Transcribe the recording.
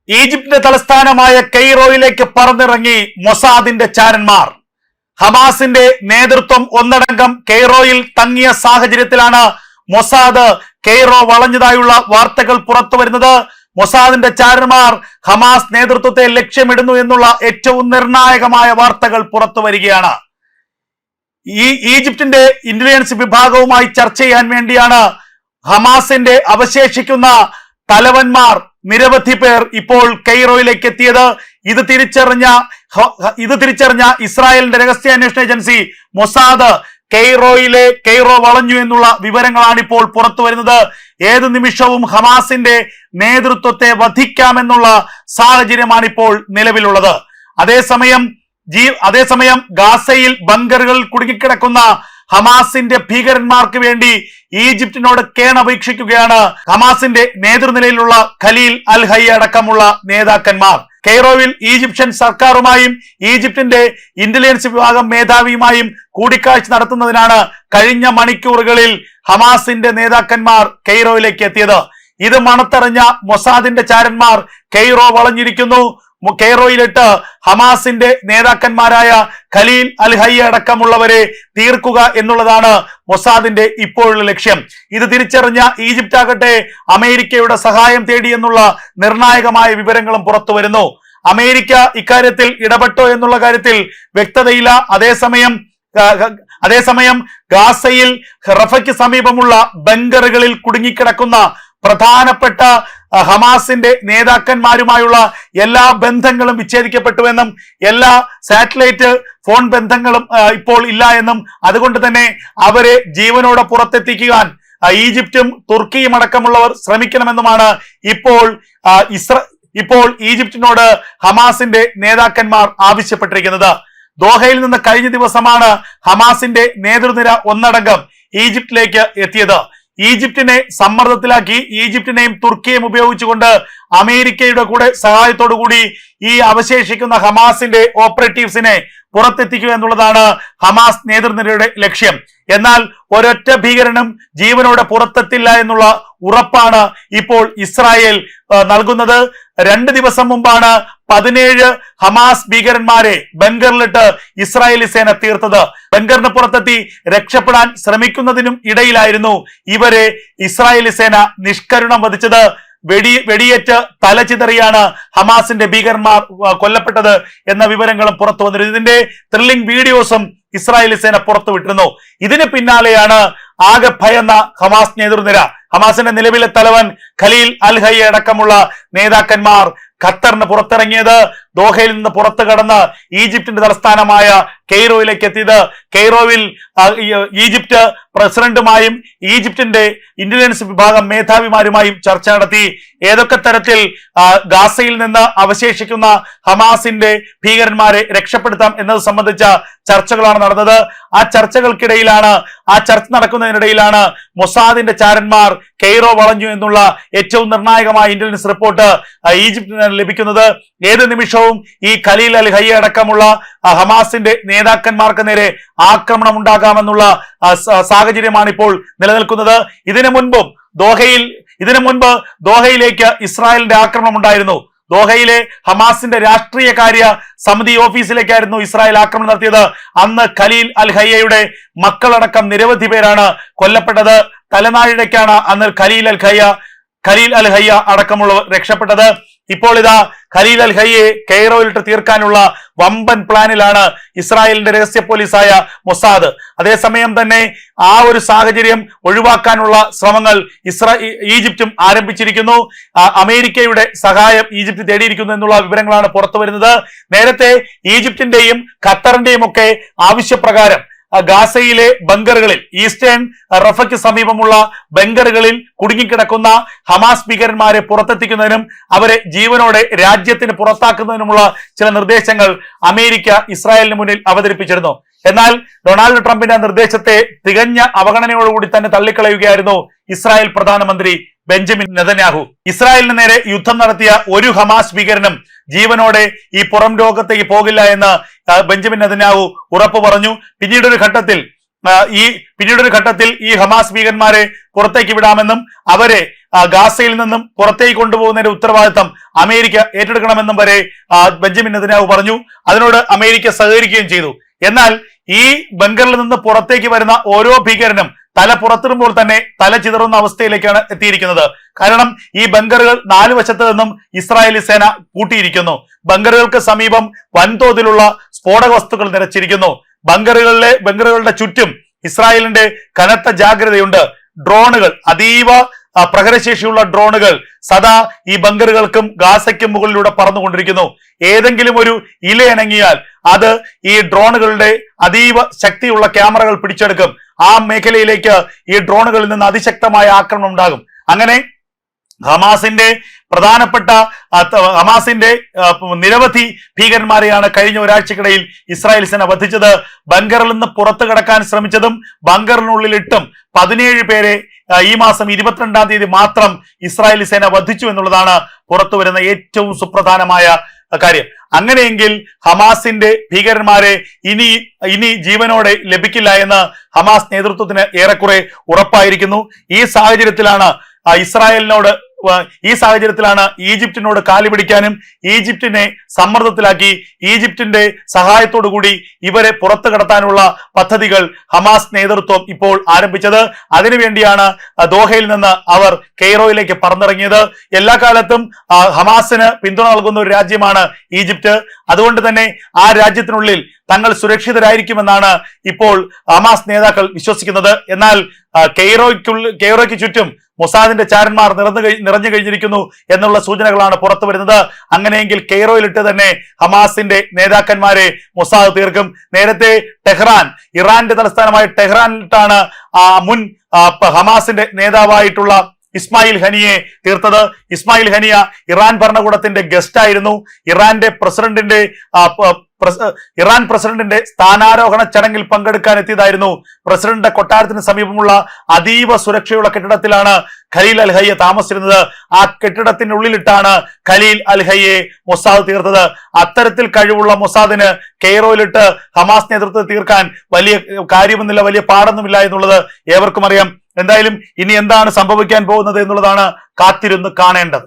ഈജിപ്തിന്റെ തലസ്ഥാനമായ കെയ്റോയിലേക്ക് പറന്നിറങ്ങി മൊസാദിന്റെ ചാരന്മാർ. ഹമാസിന്റെ നേതൃത്വം ഒന്നടങ്കം കെയ്റോയിൽ തങ്ങിയ സാഹചര്യത്തിലാണ് മൊസാദ് കെയ്റോ വളഞ്ഞതായുള്ള വാർത്തകൾ പുറത്തു വരുന്നത്. മൊസാദിന്റെ ചാരന്മാർ ഹമാസ് നേതൃത്വത്തെ ലക്ഷ്യമിടുന്നു എന്നുള്ള ഏറ്റവും നിർണായകമായ വാർത്തകൾ പുറത്തു വരികയാണ്. ഈജിപ്തിന്റെ ഇന്റലിജൻസ് വിഭാഗവുമായി ചർച്ച ചെയ്യാൻ വേണ്ടിയാണ് ഹമാസിന്റെ അവശേഷിക്കുന്ന തലവന്മാർ നിരവധി പേർ ഇപ്പോൾ കെയ്റോയിലേക്ക് എത്തിയത്. ഇത് തിരിച്ചറിഞ്ഞ ഇസ്രായേലിന്റെ രഹസ്യാന്വേഷണ ഏജൻസി മൊസാദ് കെയ്റോ വളഞ്ഞു എന്നുള്ള വിവരങ്ങളാണ് ഇപ്പോൾ പുറത്തു വരുന്നത്. ഏത് നിമിഷവും ഹമാസിന്റെ നേതൃത്വത്തെ വധിക്കാമെന്നുള്ള സാഹചര്യമാണ് ഇപ്പോൾ നിലവിലുള്ളത്. അതേസമയം ഗാസയിൽ ബങ്കറുകളിൽ കുടുങ്ങിക്കിടക്കുന്ന ഹമാസിന്റെ ഭീകരന്മാർക്ക് വേണ്ടി ഈജിപ്തിനോട് കേണപേക്ഷിക്കുകയാണ് ഹമാസിന്റെ നേതൃനിലയിലുള്ള ഖലീൽ അൽ ഹയ്യ അടക്കമുള്ള നേതാക്കന്മാർ. കെയ്റോവിൽ ഈജിപ്ഷ്യൻ സർക്കാരുമായും ഈജിപ്തിന്റെ ഇന്റലിജൻസ് വിഭാഗം മേധാവിയുമായും കൂടിക്കാഴ്ച നടത്തുന്നതിനാണ് കഴിഞ്ഞ മണിക്കൂറുകളിൽ ഹമാസിന്റെ നേതാക്കന്മാർ കെയ്റോയിലേക്ക് എത്തിയത്. ഇത് മണത്തറിഞ്ഞ മൊസാദിന്റെ ചാരന്മാർ കെയ്റോ വളഞ്ഞിരിക്കുന്നു. കെയ്റോയിലിട്ട് ഹമാസിന്റെ നേതാക്കന്മാരായ ഖലീൽ അൽ ഹയ്യ അടക്കമുള്ളവരെ തീർക്കുക എന്നുള്ളതാണ് മൊസാദിന്റെ ഇപ്പോഴുള്ള ലക്ഷ്യം. ഇത് തിരിച്ചറിഞ്ഞ ഈജിപ്റ്റ് ആകട്ടെ അമേരിക്കയുടെ സഹായം തേടി എന്നുള്ള നിർണായകമായ വിവരങ്ങളും പുറത്തു വരുന്നു. അമേരിക്ക ഇക്കാര്യത്തിൽ ഇടപെട്ടോ എന്നുള്ള കാര്യത്തിൽ വ്യക്തതയില്ല. അതേസമയം ഗാസയിൽ റഫയ്ക്ക് സമീപമുള്ള ബങ്കറുകളിൽ കുടുങ്ങിക്കിടക്കുന്ന പ്രധാനപ്പെട്ട ഹമാസിന്റെ നേതാക്കന്മാരുമായുള്ള എല്ലാ ബന്ധങ്ങളും വിച്ഛേദിക്കപ്പെട്ടുവെന്നും എല്ലാ സാറ്റലൈറ്റ് ഫോൺ ബന്ധങ്ങളും ഇപ്പോൾ ഇല്ല എന്നും അതുകൊണ്ട് തന്നെ അവരെ ജീവനോടെ പുറത്തെത്തിക്കുവാൻ ഈജിപ്തും തുർക്കിയും അടക്കമുള്ളവർ ശ്രമിക്കണമെന്നുമാണ് ഇപ്പോൾ ഈജിപ്തിനോട് ഹമാസിന്റെ നേതാക്കന്മാർ ആവശ്യപ്പെട്ടിരിക്കുന്നത്. ദോഹയിൽ നിന്ന് കഴിഞ്ഞ ദിവസമാണ് ഹമാസിന്റെ നേതൃനിര ഒന്നടങ്കം ഈജിപ്തിലേക്ക് എത്തിയത്. ഈജിപ്തിനെ സമ്മർദ്ദത്തിലാക്കി ഈജിപ്തിനെയും തുർക്കിയെയും ഉപയോഗിച്ചുകൊണ്ട് അമേരിക്കയുടെ കൂടെ സഹായത്തോടുകൂടി ഈ അവശേഷിക്കുന്ന ഹമാസിന്റെ ഓപ്പറേറ്റീവ്സിനെ പുറത്തെത്തിക്കുക എന്നുള്ളതാണ് ഹമാസ് നേതൃനിരയുടെ ലക്ഷ്യം. എന്നാൽ ഒരൊറ്റ ഭീകരനും ജീവനോടെ പുറത്തെത്തില്ല എന്നുള്ള ഉറപ്പാണ് ഇപ്പോൾ ഇസ്രായേൽ നൽകുന്നത്. 2 ദിവസം മുമ്പാണ് 17 ഹമാസ് ഭീകരന്മാരെ ബങ്കറിലിട്ട് ഇസ്രായേലി സേന തീർത്തത്. ബങ്കറിന് പുറത്തെത്തി രക്ഷപ്പെടാൻ ശ്രമിക്കുന്നതിനും ഇടയിലായിരുന്നു ഇവരെ ഇസ്രായേലി സേന നിഷ്കരുണം വധിച്ചത്. വെടിയേറ്റ് തലചിതറിയാണ് ഹമാസിന്റെ ഭീകരന്മാർ കൊല്ലപ്പെട്ടത് എന്ന വിവരങ്ങളും പുറത്തു വന്നിരുന്നു. ഇതിന്റെ ത്രില്ലിംഗ് വീഡിയോസും ഇസ്രായേലി സേന പുറത്തുവിട്ടിരുന്നു. ഇതിന് പിന്നാലെയാണ് ആകെ ഭയന്ന ഹമാസ് നേതൃനിര, ഹമാസിന്റെ നിലവിലെ തലവൻ ഖലീൽ അൽ ഹയ്യ അടക്കമുള്ള നേതാക്കന്മാർ ഖത്തറിന് പുറത്തിറങ്ങിയത്. ദോഹയിൽ നിന്ന് പുറത്തു കടന്ന് ഈജിപ്തിന്റെ തലസ്ഥാനമായ കെയ്റോയിലേക്ക് എത്തിയത്. കെയ്റോവിൽ ഈജിപ്ത് പ്രസിഡന്റുമായും ഈജിപ്തിന്റെ ഇന്റലിജൻസ് വിഭാഗം മേധാവിമാരുമായും ചർച്ച നടത്തി. ഏതൊക്കെ തരത്തിൽ ഗാസയിൽ നിന്ന് അവശേഷിക്കുന്ന ഹമാസിന്റെ ഭീകരന്മാരെ രക്ഷപ്പെടുത്താം എന്നത് സംബന്ധിച്ച ചർച്ചകളാണ് നടന്നത്. ആ ചർച്ച നടക്കുന്നതിനിടയിലാണ് മൊസാദിന്റെ ചാരന്മാർ കെയ്റോ വളഞ്ഞു എന്നുള്ള ഏറ്റവും നിർണായകമായ ഇന്റലിജൻസ് റിപ്പോർട്ട് ഈജിപ്തിന് ലഭിക്കുന്നത്. ഏത് നിമിഷവും ഈ ഖലീൽ അൽ ഹയ്യ അടക്കമുള്ള ഹമാസിന്റെ നേതാക്കന്മാർക്ക് നേരെ ആക്രമണം ഉണ്ടാകാമെന്നുള്ള സാഹചര്യമാണ് ഇപ്പോൾ നിലനിൽക്കുന്നത്. ഇതിനു മുൻപ് ദോഹയിലേക്ക് ഇസ്രായേലിന്റെ ആക്രമണം ഉണ്ടായിരുന്നു. ദോഹയിലെ ഹമാസിന്റെ രാഷ്ട്രീയ കാര്യ സമിതി ഓഫീസിലേക്കായിരുന്നു ഇസ്രായേൽ ആക്രമണം നടത്തിയത്. അന്ന് ഖലീൽ അൽ ഹയ്യയുടെ മക്കളടക്കം നിരവധി പേരാണ് കൊല്ലപ്പെട്ടത്. തലനാഴിഴയ്ക്കാണ് അന്ന് ഖലീൽ അൽ ഹയ്യ അടക്കമുള്ളവർ രക്ഷപ്പെട്ടത്. ഇപ്പോൾ ഇതാ ഖലീൽ അൽ ഹയ്യയെ കെയ്റോയിലിട്ട് തീർക്കാനുള്ള വമ്പൻ പ്ലാനിലാണ് ഇസ്രായേലിന്റെ രഹസ്യ പോലീസായ മൊസാദ്. അതേസമയം തന്നെ ആ ഒരു സാഹചര്യം ഒഴിവാക്കാനുള്ള ശ്രമങ്ങൾ ഈജിപ്തും ആരംഭിച്ചിരിക്കുന്നു. അമേരിക്കയുടെ സഹായം ഈജിപ്ത് തേടിയിരിക്കുന്നു എന്നുള്ള വിവരങ്ങളാണ് പുറത്തു വരുന്നത്. നേരത്തെ ഈജിപ്തിന്റെയും ഖത്തറിന്റെയും ഒക്കെ ആവശ്യപ്രകാരം ഗാസയിലെ ബങ്കറുകളിൽ, ഈസ്റ്റേൺ റഫയ്ക്ക് സമീപമുള്ള ബങ്കറുകളിൽ കുടുങ്ങിക്കിടക്കുന്ന ഹമാസ് ഭീകരന്മാരെ പുറത്തെത്തിക്കുന്നതിനും അവരെ ജീവനോടെ രാജ്യത്തിന് പുറത്താക്കുന്നതിനുമുള്ള ചില നിർദ്ദേശങ്ങൾ അമേരിക്ക ഇസ്രായേലിന് മുന്നിൽ അവതരിപ്പിച്ചിരുന്നു. എന്നാൽ ഡൊണാൾഡ് ട്രംപിന്റെ നിർദ്ദേശത്തെ തികഞ്ഞ അവഗണനയോടുകൂടി തന്നെ തള്ളിക്കളയുകയായിരുന്നു ഇസ്രായേൽ പ്രധാനമന്ത്രി ബെഞ്ചമിൻ നെതന്യാഹു. ഇസ്രായേലിന് നേരെ യുദ്ധം നടത്തിയ ഒരു ഹമാസ് ഭീകരനും ജീവനോടെ ഈ പുറം ലോകത്തേക്ക് പോകില്ല എന്ന് ബെഞ്ചമിൻ നെതന്യാഹു ഉറപ്പു പറഞ്ഞു. പിന്നീട് ഒരു ഘട്ടത്തിൽ ഈ പിന്നീടൊരു ഘട്ടത്തിൽ ഈ ഹമാസ് ഭീകരന്മാരെ പുറത്തേക്ക് വിടാമെന്നും അവരെ ഗാസയിൽ നിന്നും പുറത്തേക്ക് കൊണ്ടുപോകുന്നതിന്റെ ഉത്തരവാദിത്തം അമേരിക്ക ഏറ്റെടുക്കണമെന്നും വരെ ബെഞ്ചമിൻ നെതന്യാഹു പറഞ്ഞു. അതിനോട് അമേരിക്ക സഹകരിക്കുകയും ചെയ്തു. എന്നാൽ ഈ ബങ്കറിൽ നിന്ന് പുറത്തേക്ക് വരുന്ന ഓരോ ഭീകരനും തല പുറത്തിടുമ്പോൾ തന്നെ തല ചിതറുന്ന അവസ്ഥയിലേക്കാണ് എത്തിയിരിക്കുന്നത്. കാരണം ഈ ബങ്കറുകൾ 4 വശത്ത് നിന്നും ഇസ്രായേലി സേന പൂട്ടിയിരിക്കുന്നു. ബങ്കറുകൾക്ക് സമീപം വൻതോതിലുള്ള സ്ഫോടക വസ്തുക്കൾ നിറച്ചിരിക്കുന്നു. ബങ്കറുകളുടെ ചുറ്റും ഇസ്രായേലിന്റെ കനത്ത ജാഗ്രതയുണ്ട്. ഡ്രോണുകൾ, അതീവ പ്രഹരശേഷിയുള്ള ഡ്രോണുകൾ സദാ ഈ ബങ്കറുകൾക്കും ഗാസയ്ക്കും മുകളിലൂടെ പറന്നുകൊണ്ടിരിക്കുന്നു. ഏതെങ്കിലും ഒരു ഇലയണങ്ങിയാൽ അത് ഈ ഡ്രോണുകളുടെ അതീവ ശക്തിയുള്ള ക്യാമറകൾ പിടിച്ചെടുക്കും. ആ മേഖലയിലേക്ക് ഈ ഡ്രോണുകളിൽ നിന്ന് അതിശക്തമായ ആക്രമണം ഉണ്ടാകും. അങ്ങനെ ഹമാസിന്റെ നിരവധി ഭീകരന്മാരെയാണ് കഴിഞ്ഞ ഒരാഴ്ചക്കിടയിൽ ഇസ്രായേൽ സേന വധിച്ചത്. ബങ്കറിൽ നിന്ന് പുറത്തു കടക്കാൻ ശ്രമിച്ചതും ബങ്കറിനുള്ളിലിട്ടും 17 പേരെ ഈ മാസം 22-ാം തീയതി മാത്രം ഇസ്രായേലി സേന വധിച്ചു എന്നുള്ളതാണ് പുറത്തു വരുന്ന ഏറ്റവും സുപ്രധാനമായ കാര്യം. അങ്ങനെയെങ്കിൽ ഹമാസിന്റെ ഭീകരന്മാരെ ഇനി ജീവനോടെ ലഭിക്കില്ല എന്ന് ഹമാസ് നേതൃത്വത്തിന് ഏറെക്കുറെ ഉറപ്പായിരിക്കുന്നു. ഈ സാഹചര്യത്തിലാണ് ഈജിപ്തിനോട് കാലു പിടിക്കാനും ഈജിപ്തിനെ സമ്മർദ്ദത്തിലാക്കി ഈജിപ്തിന്റെ സഹായത്തോടു കൂടി ഇവരെ പുറത്തു കടത്താനുള്ള പദ്ധതികൾ ഹമാസ് നേതൃത്വം ഇപ്പോൾ ആരംഭിച്ചത്. അതിനുവേണ്ടിയാണ് ദോഹയിൽ നിന്ന് അവർ കെയ്റോയിലേക്ക് പറന്നിറങ്ങിയത്. എല്ലാ കാലത്തും ഹമാസിന് പിന്തുണ നൽകുന്ന ഒരു രാജ്യമാണ് ഈജിപ്ത്. അതുകൊണ്ട് തന്നെ ആ രാജ്യത്തിനുള്ളിൽ തങ്ങൾ സുരക്ഷിതരായിരിക്കുമെന്നാണ് ഇപ്പോൾ ഹമാസ് നേതാക്കൾ വിശ്വസിക്കുന്നത്. എന്നാൽ കെയ്റോയ്ക്ക് ചുറ്റും മൊസാദിന്റെ ചാരന്മാർ നിറഞ്ഞു കഴിഞ്ഞിരിക്കുന്നു എന്നുള്ള സൂചനകളാണ് പുറത്തു വരുന്നത്. അങ്ങനെയെങ്കിൽ കെയ്റോയിലിട്ട് തന്നെ ഹമാസിന്റെ നേതാക്കന്മാരെ മൊസാദ് തീർക്കും. നേരത്തെ ഇറാന്റെ തലസ്ഥാനമായ ടെഹ്റാനിലിട്ടാണ് മുൻ ഹമാസിന്റെ നേതാവായിട്ടുള്ള ഇസ്മായിൽ ഹനിയെ തീർത്തത്. ഇസ്മായിൽ ഹനിയ ഇറാൻ ഭരണകൂടത്തിന്റെ ഗസ്റ്റ് ആയിരുന്നു. ഇറാൻ പ്രസിഡന്റിന്റെ സ്ഥാനാരോഹണ ചടങ്ങിൽ പങ്കെടുക്കാൻ എത്തിയതായിരുന്നു. പ്രസിഡന്റിന്റെ കൊട്ടാരത്തിന് സമീപമുള്ള അതീവ സുരക്ഷയുള്ള കെട്ടിടത്തിലാണ് ഖലീൽ അൽ ഹയ്യ താമസിച്ചിരുന്നത്. ആ കെട്ടിടത്തിനുള്ളിലിട്ടാണ് ഖലീൽ അൽ ഹയ്യെ മൊസാദ് തീർത്തത്. അത്തരത്തിൽ കഴിവുള്ള മൊസാദിന് കെയ്റോയിലിട്ട് ഹമാസ് നേതൃത്വത്തെ തീർക്കാൻ വലിയ കാര്യമൊന്നുമില്ല, വലിയ പാടൊന്നുമില്ല എന്നുള്ളത് ഏവർക്കും അറിയാം. എന്തായാലും ഇനി എന്താണ് സംഭവിക്കാൻ പോകുന്നത് എന്നുള്ളതാണ് കാത്തിരുന്ന് കാണേണ്ടത്.